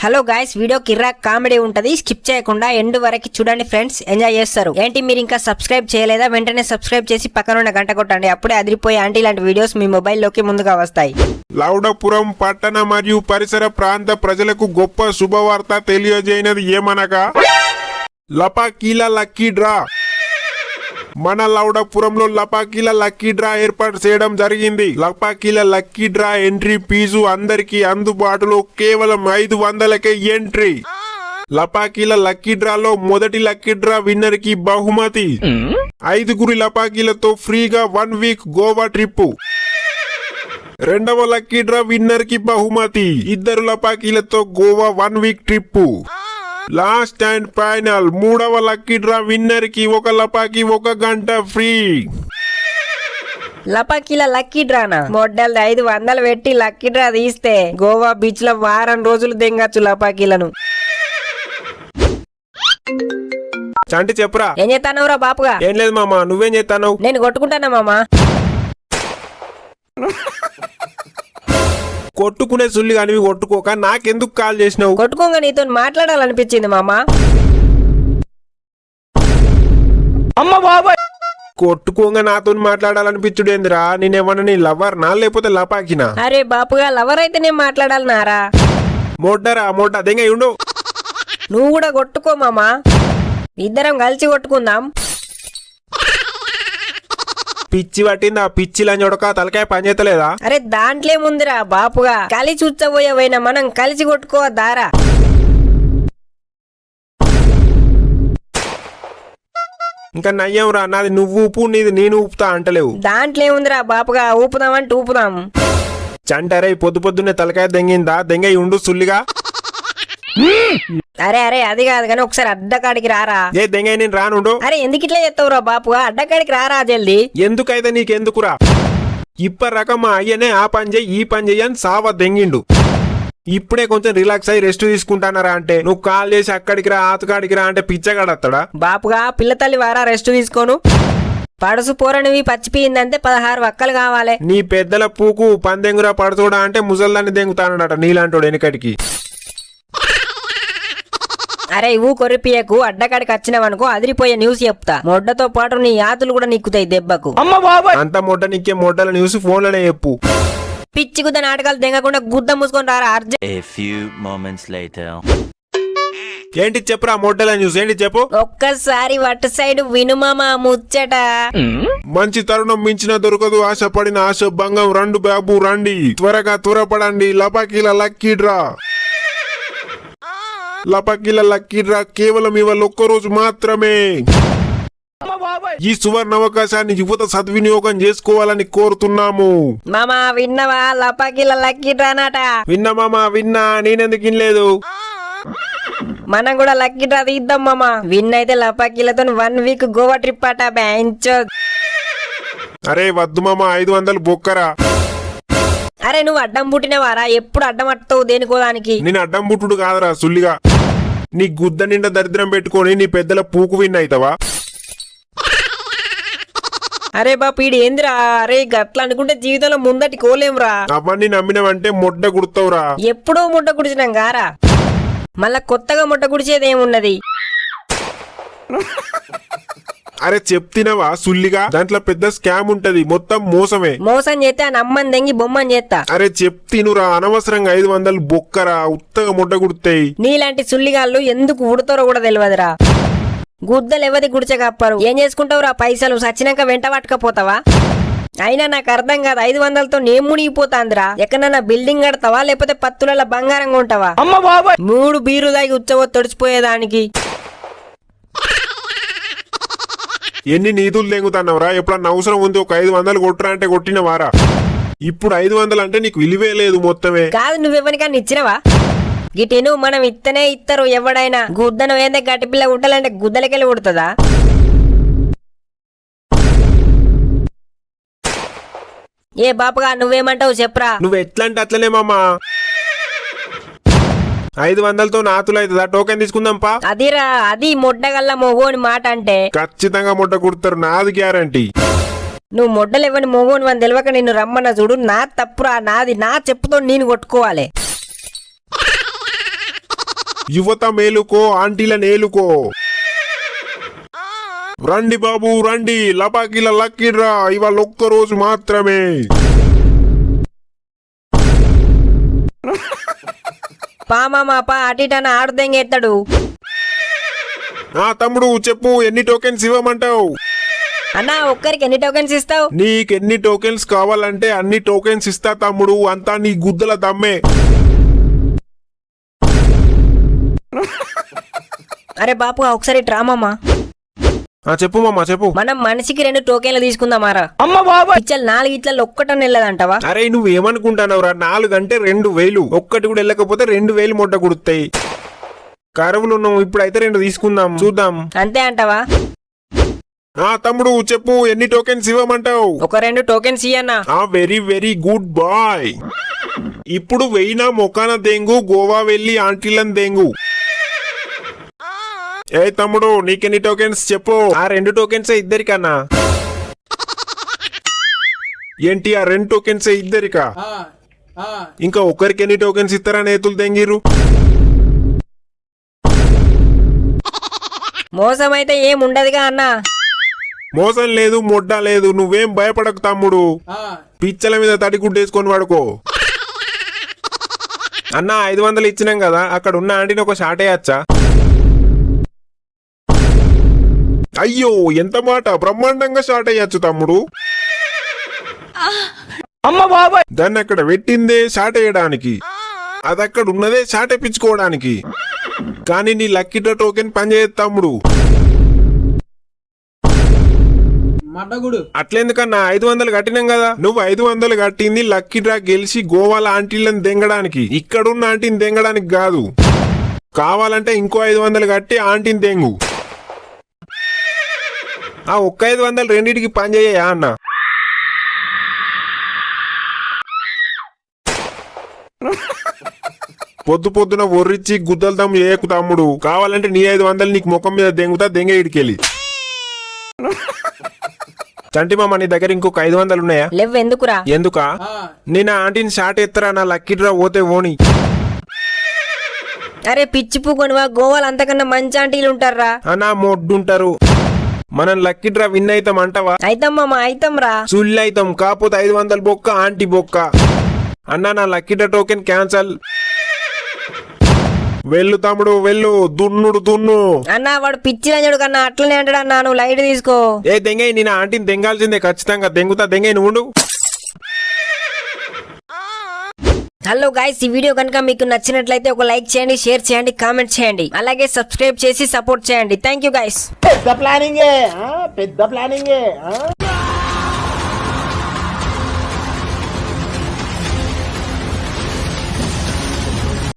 Hello guys, video కిర్రాక్ comedy ఉంటది, skip చేయకుండా end వరకు చూడండి ఫ్రెండ్స్, ఎంజాయ్ చేస్తారు. ఏంటి మీరు ఇంకా సబ్స్క్రైబ్ చేయలేదా? వెంటనే సబ్స్క్రైబ్ చేసి పక్కన ఉన్న గంట కొట్టండి. అప్పుడే అదిరిపోయే ఆంటీ లాంటి వీడియోస్ మీ మొబైల్లోకి ముందుగా వస్తాయి. లౌడపురం పట్టణ మరియు పరిసర ప్రాంత ప్రజలకు గొప్ప శుభవార్త తెలియజేయనది ఏమనగా లపాకీల లక్కీ డ్రా. మన లౌడపురంలో లపాకీల లక్కీ డ్రా ఏర్పాటు చేయడం జరిగింది. లపాకీల లక్కీ డ్రా ఎంట్రీ ఫీజు అందరికీ అందుబాటులో కేవలం 500కే ఎంట్రీ. లపాకీల లక్కీ డ్రాలో మొదటి లక్కీ డ్రా విన్నర్ కి బహుమతి 5 లపాకీలతో ఫ్రీగా 1 వీక్ గోవా ట్రిప్. రెండవ లక్కీ డ్రా విన్నర్ కి బహుమతి 2 లపాకీలతో Goa 1 week trip. Last and final మూడవ లక్కీ డ్రా విన్నర్ కి 1 లపాకి 1 గంట ఫ్రీ. లపాకీల లక్కీ డ్రానా? మోడల్ 500 పెట్టి లక్కీ డ్రా తీస్తే గోవా బీచ్ లో వారం రోజులు దెంగచ్చు లపాకీలను. చంటి చెప్పురా. ఏం చేస్తానవురా బాపుగా? ఏం లేదు మామా, నువ్వేం చేస్తాను? నేను కొట్టుకుంటానా మామా? కొట్టుకునే సుల్లి కానివి కొట్టుకోక నాకెందుకు కాల్ చేసినావు? కొట్టుకోగా నీతో మాట్లాడాలనిపించింది మామా. కొట్టుకోగా నాతో మాట్లాడాలనిపించుడేందిరా? నేనేమన్నా నీ లవర్నా లేకపోతే లపాకినా? అరే బాపుగా, లవర్ అయితే నేను మాట్లాడాలన్నారా? మోడ్డరా మోడ్డ దెంగ ఉండు. నువ్వు కూడా కొట్టుకో మామా, ఇద్దరం కలిసి కొట్టుకుందాం. పిచ్చి పట్టిందా? పిచ్చి లంజొడక తలకాయ పనిచేతలేదా? అరే దాంట్లే ముందురా బాపుగా, కలిసి ఉచ్చబోయేవైనా మనం కలిసి కొట్టుకోవద్దారా? ఇంకా నయ్యం రా, నాది నువ్వు ఊపు నీది నేను ఊపుతా అంటలేవు. దాంట్లే ఉందిరా బాపుగా, ఊపుదామంటే ఊపుదాం. చంటరే పొద్దు పొద్దున్నే తలకాయ దెంగిందా? దెంగ ఉండు సుల్లిగా. అరే అరే అది కాదు కానీ ఒకసారి అడ్డకాడికి రారా. ఏ దెంగ నేను రానుండు. అరే ఎందుకు ఇట్లా చేస్తావురా బాపుగా? అడ్డకాడికి రారా జల్దీ. ఎందుకైతే నీకెందుకురా? ఇప్పటి రకం మా అయ్యనే ఆ పని చెయ్యి ఈ పని చెయ్యి అని సావా దెంగిండు. ఇప్పుడే కొంచెం రిలాక్స్ అయ్యి రెస్ట్ తీసుకుంటానరా అంటే నువ్వు కాల్ చేసి అక్కడికి రా ఆతుకాడికి రా అంటే పిచ్చగాడత్తాడా? బాపుగా పిల్ల తల్లి వారా, రెస్ట్ తీసుకోను. పడుసు పోరనివి పచ్చిపోయిందంటే 16 వక్కలు కావాలి. నీ పెద్దల పూకు పందెంగురా పడుతోడా అంటే ముసల్దాన్ని దెంగుతానడట నీలాంటోడు వెనకడికి. అరే ఇవ్వు కొరిపియకు, అడ్డకాడికి వచ్చినావనుకో అదిరిపోయే న్యూస్ చెప్తా. మొడ్డతో పాటు నీ యాతులు కూడా నిక్కుతాయి దెబ్బకు. అంత మొడ్డ నిక్కే మొడ్డల న్యూస్ ఫోన్లోనే చెప్పు. పిచ్చి గుద్ద నాటకాలు దెంగకుండా గుద్ద మూసుకొని రారా అర్జెంట్. ఏంటి చెప్పురా మొడ్డల న్యూస్? ఏంటి చెప్పు. ఒక్కసారి వట్ సైడ్ వినుమామా ముచ్చట. మంచి తరుణం మించిన దొరకదు, ఆశపడిన ఆశ భంగం. రండు బాబు రండి, త్వరగా త్వరపడండి. లపాకీల లక్కీ డ్రా. లపాకీల లక్కీ డ్రా కేవలం ఇవాళ ఒక్కరోజు మాత్రమే. ఈ సువర్ణ అవకాశాన్ని యువత సద్వినియోగం చేసుకోవాలని కోరుతున్నాము. మామా విన్నవా? లపాకీల లక్కీ డ్రానాట. విన్నా మామా విన్నా, నేనెందుకు వినలేదు? మనం కూడా లక్కీ డ్రా తీద్దాం మామా. విన్ అయితే లపాకీలతో 1 వీక్ గోవా ట్రిప్ అట. బ్యాంచో. అరే వద్దు మామా, 500 బొక్కరా. అరే నువ్వు అడ్డం పుట్టినవారా? ఎప్పుడు అడ్డం అట్టవు దేనికో దానికి. నేను అడ్డం పుట్టుడు కాదురా సుల్లిగా. నీ గుద్ద నిండా దరిద్రం పెట్టుకొని నీ పెద్దల పూకు విన్ అవుతావా? అరే బాపు ఈడు ఏందిరా? అరే గట్ల అనుకుంటే జీవితంలో ముందటి కోలేంరా. అవన్నీ నమ్మినవంటే మొడ్డ గుర్తావురా. ఎప్పుడో ముట్ట గుడిచినాం గారా, మళ్ళా కొత్తగా ముట్ట గుడిచేది ఏమున్నది? అరే చెప్తినవా సుల్లిగా? దాంట్లో పెద్ద స్కామ్ ఉంటది, మొత్తం మోసమే. మోసం చేస్తే ఆ నమ్మని దెంగి బొమ్మని చేస్తా. అరే చెప్తినురా, అనవసరంగా 500 బొక్కరా, ఉత్తగా ముడ్డ గుర్తాయి. నీలాంటి సుల్లిగాళ్ళు ఎందుకు ఉడతారో కూడా తెలియదురా. గుద్దలు ఎవరి గుడిచగప్పరు. ఏం చేసుకుంటావురా పైసలు? సచ్చినాక వెంట పట్టుకపోతావా? అయినా నాకు అర్థం కాదు, 500తో నేను మునిగిపోతాందిరా. ఎక్కడన్నా బిల్డింగ్ కడతావా లేకపోతే పత్తుల బంగారంగా ఉంటావా? 3 బీరు దాగి ఉచ్చవో తడిచిపోయేదానికి. ఎన్ని నీతులు దెంగుతాన్నవరా? ఎప్పుడన్నా అవసరం ఉంది ఒక 500 కొట్టురా అంటే కొట్టినవారా? ఇప్పుడు 500 అంటే నీకు విలువే లేదు మొత్తమే. కాదు నువ్వెవరికన్నా ఇచ్చినవా? గిటెను మనం ఇత్తనే ఇత్తరు ఎవడైనా. గుద్దను ఏందే గట్టి పిల్ల ఉండాలంటే గుద్దలకెళ్ళి ఉడుతుందా? ఏ బాపుగా నువ్వేమంటావు చెప్పరా? నువ్వు ఎట్లా అంటే అట్లనే మామా. 500తో నాతులు అవుతుందా? టోకెన్ తీసుకుందాంపా. అదిరా, అది మొడ్డగల్ల మొగోని మాట అంటే. ఖచ్చితంగా ముడ్డ కుడతారు, నాది గ్యారంటీ. నువ్వు మొడ్డలు ఇవ్వని మొగోని అని తెలియక నిన్ను రమ్మన్న చూడు. నా తప్పురా, నాది. నా చెప్పుతో నేను కొట్టుకోవాలి. యువత మేలుకో ఆంటీల నేలుకో. రండి బాబు రండి, లపాకీల లక్కీ డ్రా ఇవాళ ఒక్క రోజు మాత్రమే. పామా పా అటిటన ఆడుదెంగ ఎత్తాడు. తమ్ముడు చెప్పు, ఎన్ని టోకెన్స్ ఇవ్వమంటావు? అన్నా ఒక్కరికి ఎన్ని టోకెన్స్ ఇస్తావు? నీకెన్ని టోకెన్స్ కావాలంటే అన్ని టోకెన్స్ ఇస్తా తమ్ముడు, అంతా నీ గుద్దల దమ్మే. అరే బాపు ఒకసారి డ్రామా. చెప్పు మామా చెప్పు. మనం మనిషికి 2 టోకెన్లు తీసుకుందామారా? పిచ్చలు 4 ఇట్ల ఒక్కటని వెళ్ళదంటవా? అరే నువ్వేమనుకుంటానవురా, 4 అంటే 2000, ఒక్కటి కూడా వెళ్ళకపోతే 2000 మొట్ట కుడుతాయి. కరువులు ఉన్నాం, ఇప్పుడైతే 2 తీసుకుందాం, చూద్దాం. అంతే అంటవా? తమ్ముడు చెప్పు, ఎన్ని టోకెన్స్ ఇవ్వమంటావు? ఒక 2 టోకెన్స్ ఇయ్యన్నా. Very very good boy. ఇప్పుడు వెయినా మొకాన దెంగు, గోవా వెళ్ళి ఆంటీలను దెంగు. ఏ తమ్ముడు నీకెన్ని టోకెన్స్ చెప్పు? 2 టోకెన్స్ ఇద్దరికన్నా. ఏంటి 2 టోకెన్స్ ఇద్దరికా? ఇంకా ఒకరికి ఎన్ని టోకెన్స్ ఇస్తారా నేతులు దెంగిరు? మోసం అయితే ఏం ఉండదుగా అన్నా. మోసం లేదు మొడ్డ లేదు, నువ్వేం భయపడకు తమ్ముడు. పిచ్చల మీద తడిగుడ్డేసుకొని పడుకో. అన్న 500 ఇచ్చినాం కదా, అక్కడ ఉన్న ఆంటీని ఒక షాట్ వేయచ్చా? అయ్యో ఎంత మాట, బ్రహ్మాండంగా షాట్ అయ్యచ్చు తమ్ముడు. దాన్ని అక్కడ పెట్టిందే షాట్ వేయడానికి, అది అక్కడ ఉన్నదే షాట్ వేయించుకోవడానికి. కానీ నీ లక్కీ డ్రా టోకెన్ పనిచేయదు తమ్ముడు. అట్లెందుకన్నా 500 కట్టినాం కదా. నువ్వు 500 కట్టింది లక్కీ డ్రా గెలిచి గోవాల ఆంటీలను దెంగడానికి, ఇక్కడున్న ఆంటీని దెంగడానికి కాదు. కావాలంటే ఇంకో 500 కట్టి ఆంటీని దెంగు. ఒక్క 500 రెండింటికి పని చేయా అన్న? పొద్దు పొద్దున ఒర్రిచ్చి గుద్దలదం చేయకు తమ్ముడు. కావాలంటే నీ 500 నీకు ముఖం మీద దెంగుతా, దెంగ ఇడికెళ్ళి. చంటి మామ నీ దగ్గర ఇంకొక 500 ఉన్నాయా? లేవు. ఎందుకురా? ఎందుకా? నేను ఆంటీని షాట్ ఎత్తరా, నా లక్కీ డ్రా పోతే ఓని. అరే పిచ్చి పూకొనివా, గోవాలు అంతకన్నా మంచి ఆంటీలు ఉంటారా? అన్నా మొడ్డుంటారు. మనం లక్కీ డ్రా విన్ అయితాం అంటావా? అయితాం మామ అయితాం రా. సుల్లి అయితాం, కాకపోతే 500 బొక్క ఆంటీ బొక్క. అన్నా నా లక్కీ డ్రా టోకెన్ క్యాన్సల్. వెళ్ళు తమ్ముడు వెళ్ళు, దున్నుడు దున్ను. అన్నా వాడు పిచ్చి రంజుడు కన్నా అట్లనే అంటాడు అన్నా, నువ్వు లైట్ తీసుకో. ఏ దెంగై, నేను ఆంటీని దెంగాల్సిందే ఖచ్చితంగా. దెంగుతా దెంగై, నువ్వు ఉండు. హలో గైస్, ఈ వీడియో కనుక మీకు నచ్చినట్లయితే ఒక లైక్ చేయండి, షేర్ చేయండి, కామెంట్ చేయండి, అలాగే సబ్స్క్రైబ్ చేసి సపోర్ట్ చేయండి. Thank you guys. పెద్ద ప్లానింగే.